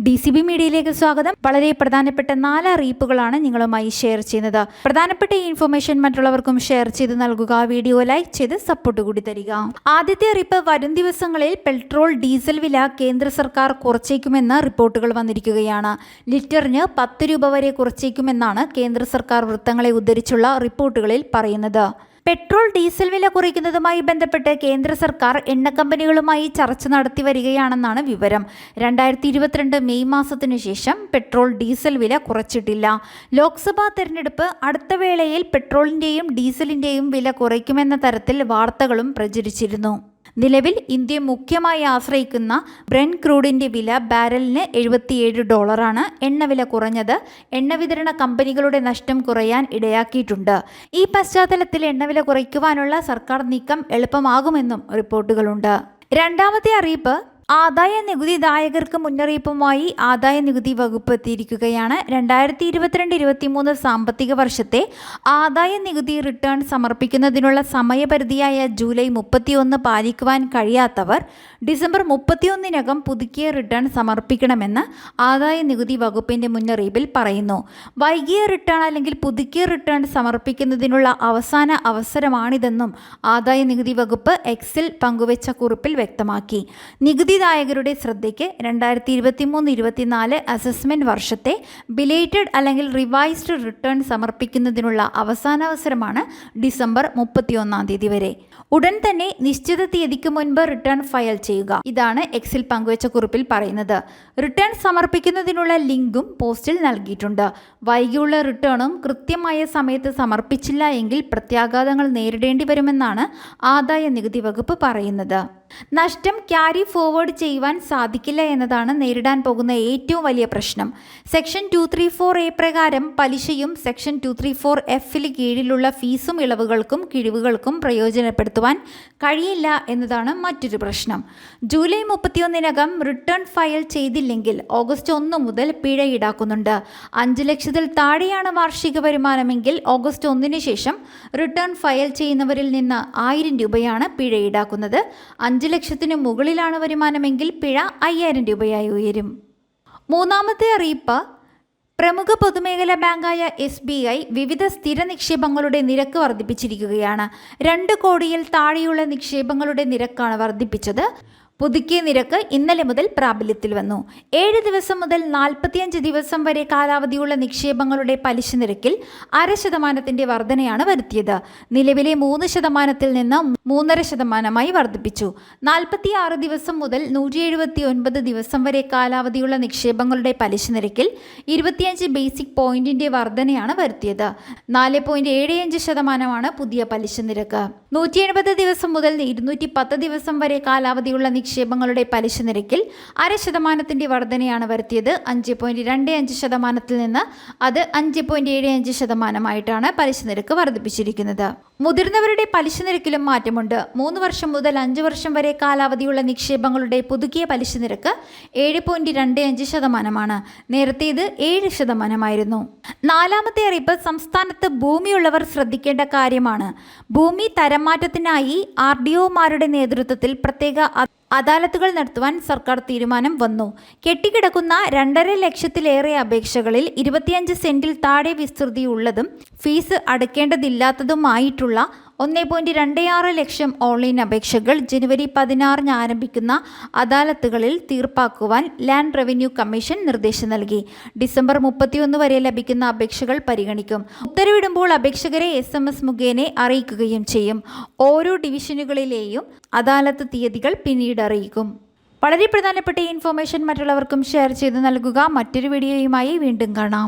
DCB മീഡിയയിലേക്ക് സ്വാഗതം. വളരെ പ്രധാനപ്പെട്ട 4 അറിയിപ്പുകളാണ് നിങ്ങളുമായി ഷെയർ ചെയ്യുന്നത്. പ്രധാനപ്പെട്ട ഈ ഇൻഫർമേഷൻ മറ്റുള്ളവർക്കും ഷെയർ ചെയ്ത് നൽകുക. വീഡിയോ ലൈക്ക് ചെയ്ത് സപ്പോർട്ട് കൂടി തരിക. ആദ്യത്തെ അറിയിപ്പ്, വരും ദിവസങ്ങളിൽ പെട്രോൾ ഡീസൽ വില കേന്ദ്ര സർക്കാർ കുറച്ചേക്കുമെന്ന് റിപ്പോർട്ടുകൾ വന്നിരിക്കുകയാണ്. ലിറ്ററിന് 10 രൂപ വരെ കുറച്ചേക്കുമെന്നാണ് കേന്ദ്ര സർക്കാർ വൃത്തങ്ങളെ ഉദ്ധരിച്ചുള്ള റിപ്പോർട്ടുകളിൽ പറയുന്നത്. പെട്രോൾ ഡീസൽ വില കുറയ്ക്കുന്നതുമായി ബന്ധപ്പെട്ട് കേന്ദ്ര സർക്കാർ എണ്ണ കമ്പനികളുമായി ചർച്ച നടത്തി വരികയാണെന്നാണ് വിവരം. 2022 മെയ് മാസത്തിനു ശേഷം പെട്രോൾ ഡീസൽ വില കുറച്ചിട്ടില്ല. ലോക്സഭാ തെരഞ്ഞെടുപ്പ് അടുത്ത വേളയിൽ പെട്രോളിന്റെയും ഡീസലിന്റെയും വില കുറയ്ക്കുമെന്ന തരത്തിൽ വാർത്തകളും പ്രചരിച്ചിരുന്നു. നിലവിൽ ഇന്ത്യ മുഖ്യമായി ആശ്രയിക്കുന്ന ബ്രെന്റ് ക്രൂഡിന്റെ വില ബാരലിന് $77. എണ്ണവില കുറഞ്ഞത് എണ്ണ വിതരണ കമ്പനികളുടെ നഷ്ടം കുറയാൻ ഇടയാക്കിയിട്ടുണ്ട്. ഈ പശ്ചാത്തലത്തിൽ എണ്ണവില കുറയ്ക്കുവാനുള്ള സർക്കാർ നീക്കം എളുപ്പമാകുമെന്നും റിപ്പോർട്ടുകളുണ്ട്. രണ്ടാമത്തെ അറിയിപ്പ്, ആദായ നികുതിദായകർക്ക് മുന്നറിയിപ്പുമായി ആദായ നികുതി വകുപ്പ് എത്തിയിരിക്കുകയാണ്. 2022-23 സാമ്പത്തിക വർഷത്തെ ആദായ നികുതി റിട്ടേൺ സമർപ്പിക്കുന്നതിനുള്ള സമയപരിധിയായ ജൂലൈ 31 പാലിക്കുവാൻ കഴിയാത്തവർ ഡിസംബർ 31-നകം പുതുക്കിയ റിട്ടേൺ സമർപ്പിക്കണമെന്ന് ആദായ നികുതി വകുപ്പിന്റെ മുന്നറിയിപ്പിൽ പറയുന്നു. വൈകിയ റിട്ടേൺ അല്ലെങ്കിൽ പുതുക്കിയ റിട്ടേൺ സമർപ്പിക്കുന്നതിനുള്ള അവസാന അവസരമാണിതെന്നും ആദായ നികുതി വകുപ്പ് എക്സിൽ പങ്കുവച്ച കുറിപ്പിൽ വ്യക്തമാക്കി. നികുതിദായകരുടെ ശ്രദ്ധയ്ക്ക് 2023-24 അസസ്മെന്റ് വർഷത്തെ ബിലേറ്റഡ് അല്ലെങ്കിൽ റിവൈസ്ഡ് റിട്ടേൺ സമർപ്പിക്കുന്നതിനുള്ള അവസാനാവസരമാണ് ഡിസംബർ 31 വരെ. ഉടൻ തന്നെ നിശ്ചിത തീയതിക്ക് മുൻപ് റിട്ടേൺ ഫയൽ ചെയ്യുക. ഇതാണ് എക്സിൽ പങ്കുവച്ച കുറിപ്പിൽ പറയുന്നത്. റിട്ടേൺ സമർപ്പിക്കുന്നതിനുള്ള ലിങ്കും പോസ്റ്റിൽ നൽകിയിട്ടുണ്ട്. വൈകിയുള്ള റിട്ടേണും കൃത്യമായ സമയത്ത് സമർപ്പിച്ചില്ല എങ്കിൽ പ്രത്യാഘാതങ്ങൾ നേരിടേണ്ടി വരുമെന്നാണ് ആദായ നികുതി വകുപ്പ് പറയുന്നത്. നഷ്ടം ക്യാരി ഫോർവേഡ് ചെയ്യുവാൻ സാധിക്കില്ല എന്നതാണ് നേരിടാൻ പോകുന്ന ഏറ്റവും വലിയ പ്രശ്നം. സെക്ഷൻ 234A പ്രകാരം പലിശയും സെക്ഷൻ 234Fൽ കീഴിലുള്ള ഫീസും ഇളവുകൾക്കും കിഴിവുകൾക്കും പ്രയോജനപ്പെടുത്തുവാൻ കഴിയില്ല എന്നതാണ് മറ്റൊരു പ്രശ്നം. ജൂലൈ 31-നകം റിട്ടേൺ ഫയൽ ചെയ്തില്ലെങ്കിൽ ഓഗസ്റ്റ് 1 മുതൽ പിഴ ഈടാക്കുന്നുണ്ട്. 5 ലക്ഷത്തിൽ താഴെയാണ് വാർഷിക വരുമാനമെങ്കിൽ ഓഗസ്റ്റ് 1 ശേഷം റിട്ടേൺ ഫയൽ ചെയ്യുന്നവരിൽ നിന്ന് 1000 രൂപയാണ് പിഴ ഈടാക്കുന്നത്. 5 ലക്ഷത്തിന് മുകളിലാണ് വരുമാനമെങ്കിൽ പിഴ 5000 രൂപയായി ഉയരും. മൂന്നാമത്തെ അറിയിപ്പ്, പ്രമുഖ പൊതുമേഖലാ ബാങ്കായ SBI വിവിധ സ്ഥിര നിക്ഷേപങ്ങളുടെ നിരക്ക് വർദ്ധിപ്പിച്ചിരിക്കുകയാണ്. 2 കോടിയിൽ താഴെയുള്ള നിക്ഷേപങ്ങളുടെ നിരക്കാണ് വർദ്ധിപ്പിച്ചത്. പുതുക്കിയ നിരക്ക് ഇന്നലെ മുതൽ പ്രാബല്യത്തിൽ വന്നു. 7 ദിവസം മുതൽ 45 ദിവസം വരെ കാലാവധിയുള്ള നിക്ഷേപങ്ങളുടെ പലിശ നിരക്കിൽ 0.5% വർധനയാണ് വരുത്തിയത്. നിലവിലെ 3% നിന്ന് 3.5% വർദ്ധിപ്പിച്ചു. 46 ദിവസം മുതൽ 179 ദിവസം വരെ കാലാവധിയുള്ള നിക്ഷേപങ്ങളുടെ പലിശ നിരക്കിൽ 25 ബേസിക് പോയിന്റിന്റെ വർധനയാണ് വരുത്തിയത്. 4.75% പുതിയ പലിശ നിരക്ക്. 180 ദിവസം മുതൽ 210 ദിവസം വരെ കാലാവധിയുള്ള നിക്ഷേപങ്ങളുടെ പലിശ നിരക്കിൽ 0.5% വർധനയാണ് വരുത്തിയത്. 5.25% നിന്ന് അത് 5.75% പലിശ നിരക്ക് വർദ്ധിപ്പിച്ചിരിക്കുന്നത്. മുതിർന്നവരുടെ പലിശ നിരക്കിലും മാറ്റമുണ്ട്. 3 വർഷം മുതൽ 5 വർഷം വരെ കാലാവധിയുള്ള നിക്ഷേപങ്ങളുടെ പുതുക്കിയ പലിശ നിരക്ക് 7.25%. നേരത്തെ ഇത് 7% നാലാമത്തെ അറിയിപ്പ്, സംസ്ഥാനത്ത് ഭൂമിയുള്ളവർ ശ്രദ്ധിക്കേണ്ട കാര്യമാണ്. ഭൂമി തരംമാറ്റത്തിനായി RDOമാരുടെ നേതൃത്വത്തിൽ പ്രത്യേക അദാലത്തുകൾ നടത്തുവാൻ സർക്കാർ തീരുമാനം വന്നു. കെട്ടിക്കിടക്കുന്ന 2.5 ലക്ഷത്തിലേറെ അപേക്ഷകളിൽ 25 സെന്റിൽ താഴെ വിസ്തൃതിയുള്ളതും ഫീസ് അടയ്ക്കേണ്ടതില്ലാത്തതുമായിട്ടുള്ള 1.26 ലക്ഷം ഓൺലൈൻ അപേക്ഷകൾ ജനുവരി 16 ആരംഭിക്കുന്ന അദാലത്തുകളിൽ തീർപ്പാക്കുവാൻ ലാൻഡ് റവന്യൂ കമ്മീഷൻ നിർദ്ദേശം നൽകി. ഡിസംബർ 31 വരെ ലഭിക്കുന്ന അപേക്ഷകൾ പരിഗണിക്കും. ഉത്തരവിടുമ്പോൾ അപേക്ഷകരെ SMS മുഖേന അറിയിക്കുകയും ചെയ്യും. ഓരോ ഡിവിഷനുകളിലെയും അദാലത്ത് തീയതികൾ പിന്നീട് അറിയിക്കും. വളരെ പ്രധാനപ്പെട്ട ഈ ഇൻഫർമേഷൻ മറ്റുള്ളവർക്കും ഷെയർ ചെയ്ത് നൽകുക. മറ്റൊരു വീഡിയോയുമായി വീണ്ടും കാണാം.